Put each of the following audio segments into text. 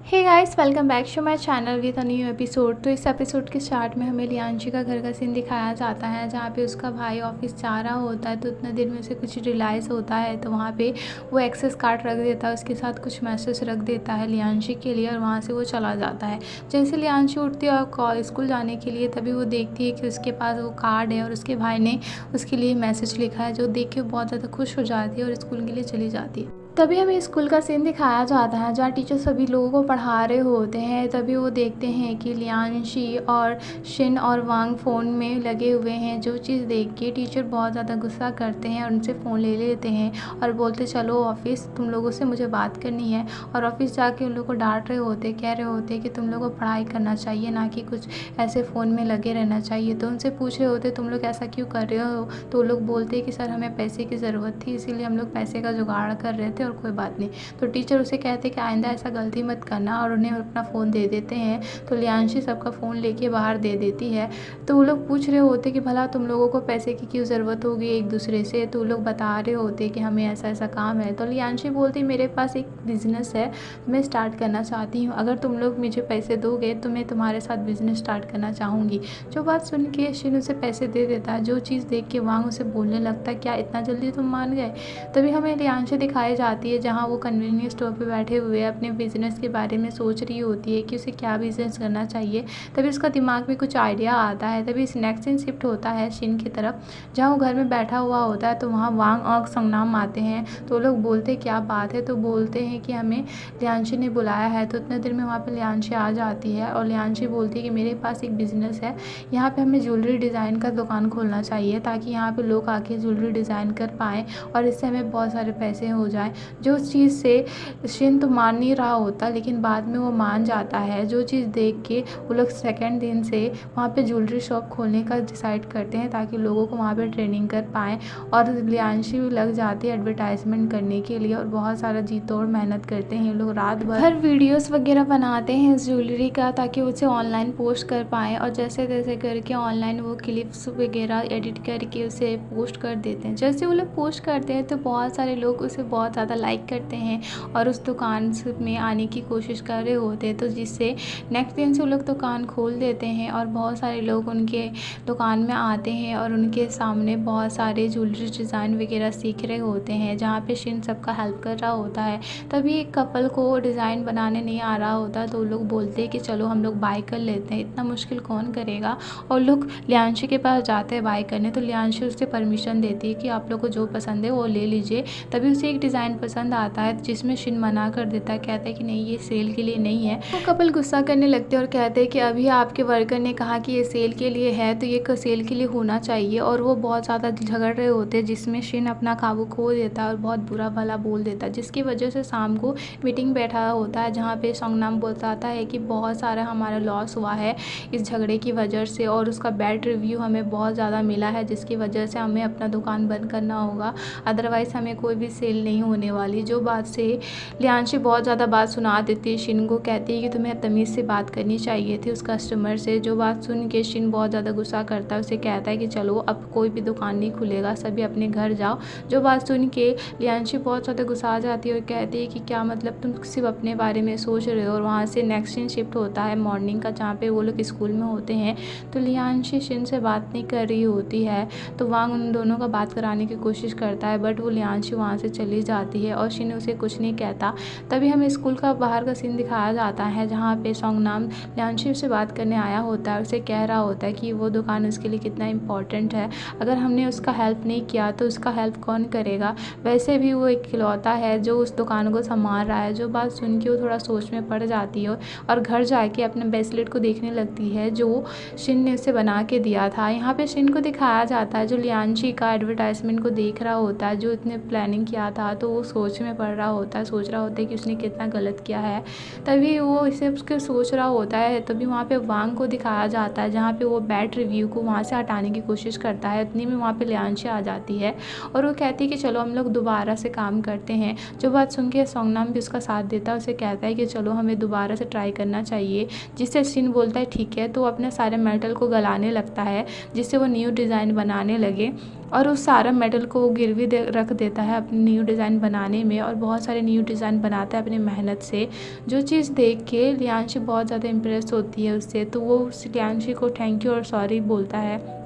Hey guys, welcome back to my channel with a new episode. तो इस episode के start में हमें लियांशी का घर का सीन दिखाया जाता है, जहाँ पे उसका भाई ऑफिस जा रहा होता है। तो उतने देर में उसे कुछ रियलाइज़ होता है, तो वहाँ पे वो एक्सेस कार्ड रख देता है, उसके साथ कुछ मैसेज रख देता है लियांशी के लिए, और वहाँ से वो चला जाता है। जैसे लियांशी उठती है और स्कूल जाने के लिए, तभी वो देखती है कि उसके पास वो कार्ड है और उसके भाई ने उसके लिए मैसेज लिखा है, जो देख के बहुत ज़्यादा खुश हो जाती है और स्कूल के लिए चली जाती है। तभी हमें स्कूल का सीन दिखाया जाता है, जहाँ टीचर सभी लोगों को पढ़ा रहे होते हैं। तभी वो देखते हैं कि लियांशी और शिन और वांग फ़ोन में लगे हुए हैं, जो चीज़ देख के टीचर बहुत ज़्यादा गुस्सा करते हैं और उनसे फ़ोन ले लेते हैं और बोलते चलो ऑफिस, तुम लोगों से मुझे बात करनी है। और ऑफिस जाके उन लोगों को डांट रहे होते, कह रहे होते कि तुम लोगों को पढ़ाई करना चाहिए, ना कि कुछ ऐसे फ़ोन में लगे रहना चाहिए। तो उनसे पूछ रहे होते तुम लोग ऐसा क्यों कर रहे हो। तो वो लोग बोलते कि सर हमें पैसे की ज़रूरत थी, इसीलिए हम लोग पैसे का जुगाड़ कर रहे थे और कोई बात नहीं। तो टीचर उसे कहते कि आइंदा ऐसा गलती मत करना, और उन्हें अपना फ़ोन दे देते हैं। तो लियांशी सबका फ़ोन लेके बाहर दे देती है। तो वो लोग पूछ रहे होते कि भला तुम लोगों को पैसे की क्यों ज़रूरत होगी एक दूसरे से। तो वो लोग बता रहे होते कि हमें ऐसा ऐसा काम है। तो लियांशी बोलती मेरे पास एक बिज़नेस है, मैं स्टार्ट करना चाहती हूँ, अगर तुम लोग मुझे पैसे दोगे तो मैं तुम्हारे साथ बिज़नेस स्टार्ट करना चाहूँगी। जो बात सुन के शिन उसे पैसे दे देता है, जो चीज़ देख के वांग उसे बोलने लगता है क्या इतना जल्दी तुम मान गए। तभी हमें लियांशी दिखाई जाती है, जहाँ वो कन्वीनियंस स्टोर पे बैठे हुए अपने बिज़नेस के बारे में सोच रही होती है कि उसे क्या बिज़नेस करना चाहिए। तभी उसका दिमाग में कुछ आइडिया आता है। तभी नेक्स्ट सीन शिफ्ट होता है शिन की तरफ, जहाँ वो घर में बैठा हुआ होता है। तो वहाँ वांग और संगनाम आते हैं। तो लोग बोलते क्या बात है। तो बोलते हैं कि हमें लियांशी ने बुलाया है। तो उतने देर में वहाँ पर लियांशी आ जाती है और लियांशी बोलती है कि मेरे पास एक बिज़नेस है, यहाँ पे हमें ज्वेलरी डिज़ाइन का दुकान खोलना चाहिए, ताकि यहाँ पे लोग आके ज्वेलरी डिज़ाइन कर पाएँ और इससे हमें बहुत सारे पैसे हो जाएँ। जो चीज़ से शिन तो मान नहीं रहा होता, लेकिन बाद में वो मान जाता है। जो चीज़ देख के वो लोग सेकेंड दिन से वहाँ पे ज्वेलरी शॉप खोलने का डिसाइड करते हैं, ताकि लोगों को वहाँ पे ट्रेनिंग कर पाएँ। और लियांशी भी लग जाती है एडवर्टाइजमेंट करने के लिए, और बहुत सारा जी तोड़ मेहनत करते हैं लोग, रात भर हर वीडियोस वगैरह बनाते हैं इस ज्वेलरी का, ताकि उसे ऑनलाइन पोस्ट कर पाएँ। और जैसे तैसे करके ऑनलाइन वो क्लिप्स वगैरह एडिट करके उसे पोस्ट कर देते हैं। जैसे वो लोग पोस्ट करते हैं तो बहुत सारे लोग उसे बहुत ज़्यादा लाइक करते हैं और उस दुकान में आने की कोशिश कर रहे होते हैं। तो जिससे नेक्स्ट दिन से वो लोग दुकान खोल देते हैं और बहुत सारे लोग उनके दुकान में आते हैं और उनके सामने बहुत सारे ज्वेलरी डिज़ाइन वगैरह सीख रहे होते हैं, जहाँ पे शिन सबका हेल्प कर रहा होता है। तभी एक कपल को डिज़ाइन बनाने नहीं आ रहा होता, तो लोग बोलते हैं कि चलो हम लोग बाय कर लेते हैं, इतना मुश्किल कौन करेगा। और लोग लियांशी के पास जाते हैं बाय करने। तो लियांशी उससे परमिशन देती है कि आप लोग को जो पसंद है वो ले लीजिए। तभी उसे एक डिज़ाइन पसंद आता है, जिसमें शिन मना कर देता है, कहता है कि नहीं ये सेल के लिए नहीं है। वो कपल गुस्सा करने लगते हैं और कहते हैं कि अभी आपके वर्कर ने कहा कि ये सेल के लिए है, तो ये सेल के लिए होना चाहिए। और वो बहुत ज़्यादा झगड़ रहे होते हैं, जिसमें शिन अपना काबू खो देता है और बहुत बुरा भला बोल देता है, जिसकी वजह से शाम को मीटिंग बैठा होता है, जहाँ पे संगनाम बताता है कि बहुत सारा हमारा लॉस हुआ है इस झगड़े की वजह से, और उसका बैड रिव्यू हमें बहुत ज़्यादा मिला है, जिसकी वजह से हमें अपना दुकान बंद करना होगा, अदरवाइज़ हमें कोई भी सेल नहीं होने वाली। जो बात से लियांशी बहुत ज़्यादा बात सुना देती है शिन को, कहती है कि तुम्हें तमीज़ से बात करनी चाहिए थी उस कस्टमर से। जो बात सुन के शिन बहुत ज़्यादा गुस्सा करता है, उसे कहता है कि चलो अब कोई भी दुकान नहीं खुलेगा, सभी अपने घर जाओ। जो बात सुन के लियांशी बहुत ज़्यादा गुस्सा आ जाती है और कहती है कि क्या मतलब तुम सिर्फ अपने बारे में सोच रहे हो। और वहाँ से नेक्स्ट सीन शिफ्ट होता है मॉर्निंग का, जहाँ पे वो लोग स्कूल में होते हैं। तो लियांशी शिन से बात नहीं कर रही होती है, तो वांग उन दोनों का बात कराने की कोशिश करता है, बट वो लियांशी वहाँ से चली जाती है और शिन उसे कुछ नहीं कहता। तभी हमें स्कूल का बाहर का सीन दिखाया जाता है, जहाँ पे संगनाम लियांशी से बात करने आया होता है, उसे कह रहा होता है कि वो दुकान उसके लिए कितना इम्पोर्टेंट है, अगर हमने उसका हेल्प नहीं किया तो उसका हेल्प कौन करेगा। वैसे भी वो एक खिलौता है जो उस दुकान को संभाल रहा है। जो बात सुन के वो थोड़ा सोच में पड़ जाती है और घर जाके अपने ब्रेसलेट को देखने लगती है, जो शिन ने उसे बना के दिया था। यहाँ पे शिन को दिखाया जाता है, जो लियांशी का एडवर्टाइजमेंट को देख रहा होता है, जो इतने प्लानिंग किया था। तो वो सोच में पड़ रहा होता है, सोच रहा होता है कि उसने कितना गलत किया है। तभी वो इसे उसके सोच रहा होता है, तभी वहाँ पे वांग को दिखाया जाता है, जहाँ पे वो बैड रिव्यू को वहाँ से हटाने की कोशिश करता है। इतनी में वहाँ पे लियांशी आ जाती है और वो कहती है कि चलो हम लोग दोबारा से काम करते हैं। जो बात सुन के संगनाम भी उसका साथ देता है, उसे कहता है कि चलो हमें दोबारा से ट्राई करना चाहिए, जिससे शिन बोलता है ठीक है। तो अपने सारे मेटल को गलाने लगता है, जिससे वो न्यू डिज़ाइन बनाने लगे। और उस सारा मेडल को वो गिरवी रख देता है अपनी न्यू डिज़ाइन बनाने में, और बहुत सारे न्यू डिज़ाइन बनाता है अपनी मेहनत से। जो चीज़ देख के लियांशी बहुत ज़्यादा इम्प्रेस होती है उससे, तो वो उस लियांशी को थैंक यू और सॉरी बोलता है।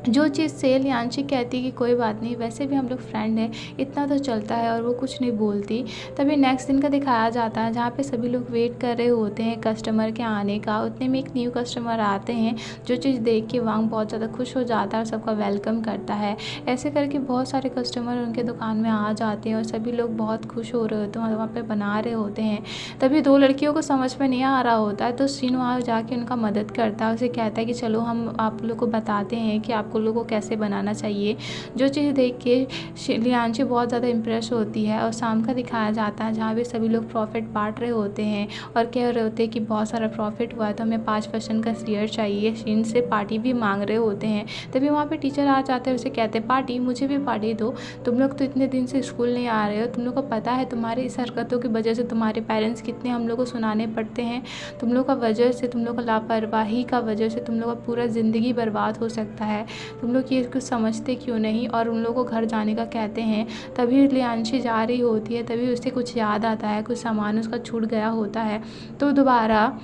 जो चीज़ से लियांशी कहती है कि कोई बात नहीं, वैसे भी हम लोग फ्रेंड हैं, इतना तो चलता है, और वो कुछ नहीं बोलती। तभी नेक्स्ट दिन का दिखाया जाता है जहाँ पे सभी लोग वेट कर रहे होते हैं कस्टमर के आने का। उतने में एक न्यू कस्टमर आते हैं, जो चीज़ देख के वांग बहुत ज़्यादा खुश हो जाता है और सबका वेलकम करता है। ऐसे करके बहुत सारे कस्टमर उनके दुकान में आ जाते हैं और सभी लोग बहुत खुश हो रहे होते हैं और वहाँ पर बना रहे होते हैं। तभी 2 लड़कियों को समझ में नहीं आ रहा होता है, तो शिन वहाँ जाके उनका मदद करता है। उसे कहता है कि चलो हम आप लोग को बताते हैं कि आप लोगों को कैसे बनाना चाहिए। जो चीज़ देख के लियांशी बहुत ज़्यादा इम्प्रेस होती है। और शाम का दिखाया जाता है जहाँ पे सभी लोग प्रॉफिट बांट रहे होते हैं और कह रहे होते हैं कि बहुत सारा प्रॉफिट हुआ है तो हमें 5% का शेयर चाहिए। शिन से पार्टी भी मांग रहे होते हैं। तभी वहाँ पे टीचर आ जाते हैं, उसे कहते हैं पार्टी, मुझे भी पार्टी दो, तुम लोग तो इतने दिन से स्कूल नहीं आ रहे हो, तुम लोग को पता है तुम्हारी इस हरकतों की वजह से तुम्हारे पेरेंट्स कितने हम लोग को सुनाने पड़ते हैं। तुम लोग का वजह से, तुम लोग का लापरवाही का वजह से तुम लोग का पूरा ज़िंदगी बर्बाद हो सकता है। तुम लोग ये कुछ समझते क्यों नहीं। और उन लोगों को घर जाने का कहते हैं। तभी लियांशी जा रही होती है, तभी उसे कुछ याद आता है, कुछ सामान उसका छूट गया होता है, तो दोबारा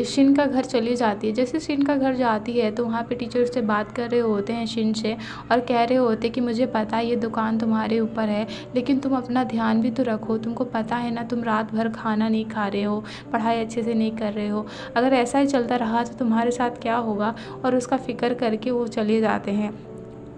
शिन का घर चली जाती है। जैसे शिन का घर जाती है तो वहाँ पे टीचर उससे बात कर रहे होते हैं शिन से, और कह रहे होते हैं कि मुझे पता है ये दुकान तुम्हारे ऊपर है, लेकिन तुम अपना ध्यान भी तो रखो। तुमको पता है ना, तुम रात भर खाना नहीं खा रहे हो, पढ़ाई अच्छे से नहीं कर रहे हो, अगर ऐसा ही चलता रहा तो तुम्हारे साथ क्या होगा। और उसका फ़िक्र करके वो चले जाते हैं।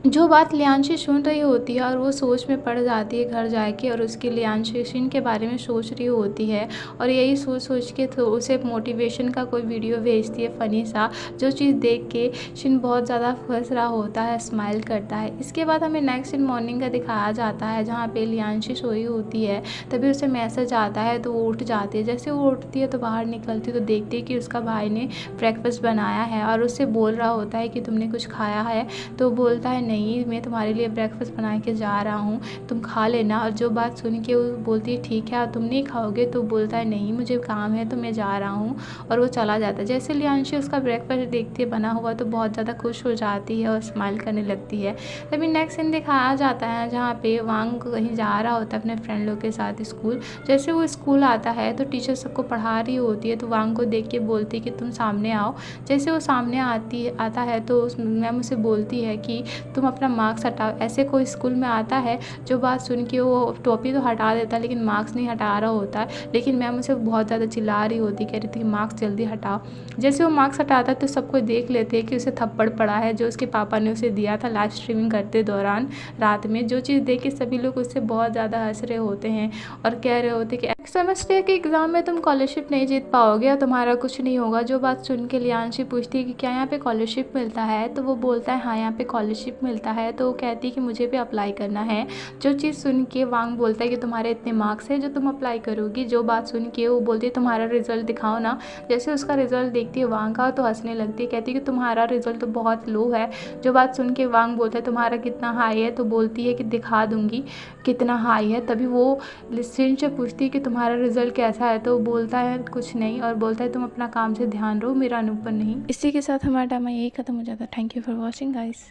जो बात लियांशी सुन रही होती है और वो सोच में पड़ जाती है घर जाके, और उसकी लियांशी शिन के बारे में सोच रही होती है, और यही सोच सोच के तो उसे मोटिवेशन का कोई वीडियो भेजती है फ़नी सा। जो चीज़ देख के शिन बहुत ज़्यादा हंस रहा होता है, स्माइल करता है। इसके बाद हमें नेक्स्ट दिन मॉर्निंग का दिखाया जाता है जहाँ पे लियांशी सोई होती है। तभी उसे मैसेज आता है तो वो उठ जाती है। जैसे वो उठती है तो बाहर निकलती तो देखती है कि उसका भाई ने ब्रेकफास्ट बनाया है और उससे बोल रहा होता है कि तुमने कुछ खाया है। तो बोलता है नहीं, मैं तुम्हारे लिए ब्रेकफास्ट बना के जा रहा हूँ, तुम खा लेना। और जो बात सुन के वो बोलती है ठीक है, तुम नहीं खाओगे, तो बोलता है नहीं मुझे काम है तो मैं जा रहा हूँ, और वो चला जाता है। जैसे लियांशी उसका ब्रेकफास्ट देखती है बना हुआ तो बहुत ज़्यादा खुश हो जाती है और स्माइल करने लगती है। तभी नेक्स्ट सीन दिखाया जाता है जहाँ पे वांग कहीं जा रहा होता है अपने फ्रेंड लोग के साथ स्कूल। जैसे वो स्कूल आता है तो टीचर सबको पढ़ा रही होती है, तो वांग को देख के बोलती है कि तुम सामने आओ। जैसे वो सामने आता है तो मैम उसे बोलती है कि तुम अपना मार्क्स हटाओ। ऐसे कोई स्कूल में आता है जो बात सुन के वो टोपी तो हटा देता है लेकिन मार्क्स नहीं हटा रहा होता है, लेकिन मैम उसे बहुत ज़्यादा चिल्ला रही होती, कह रही थी कि मार्क्स जल्दी हटाओ। जैसे वो मार्क्स हटाता है तो सबको देख लेते हैं कि उसे थप्पड़ पड़ा है जो उसके पापा ने उसे दिया था लाइव स्ट्रीमिंग करते दौरान रात में। जो चीज़ देख के सभी लोग उससे बहुत ज़्यादा हंस रहे होते हैं और कह रहे होते कि सेमेस्टर के एग्ज़ाम में तुम स्कॉलरशिप नहीं जीत पाओगे और तुम्हारा कुछ नहीं होगा। जो बात सुन के लियांशी पूछती है कि क्या यहाँ पे स्कॉलरशिप मिलता है, तो वो बोलता है हाँ यहाँ पे स्कॉलरशिप मिलता है। तो वो कहती है कि मुझे भी अप्लाई करना है। जो चीज़ सुन के वांग बोलता है कि तुम्हारे इतने मार्क्स हैं जो तुम अप्लाई करोगी। जो बात सुन के वो बोलती है तुम्हारा रिजल्ट दिखाओ ना। जैसे उसका रिजल्ट देखती है वांग का तो हंसने लगती है, कहती है कि तुम्हारा रिजल्ट तो बहुत लो है। जो बात सुन के वांग बोलता है तुम्हारा कितना हाई है, तो बोलती है कि दिखा दूंगी कितना हाई है। तभी वो शिन से पूछती है कि तुम्हारा रिजल्ट कैसा है, तो बोलता है कुछ नहीं और बोलता है तुम अपना काम से ध्यान रहो, मेरा ऊपर नहीं। इसी के साथ हमारा ड्रामा यही खत्म हो जाता है। Thank you for watching guys.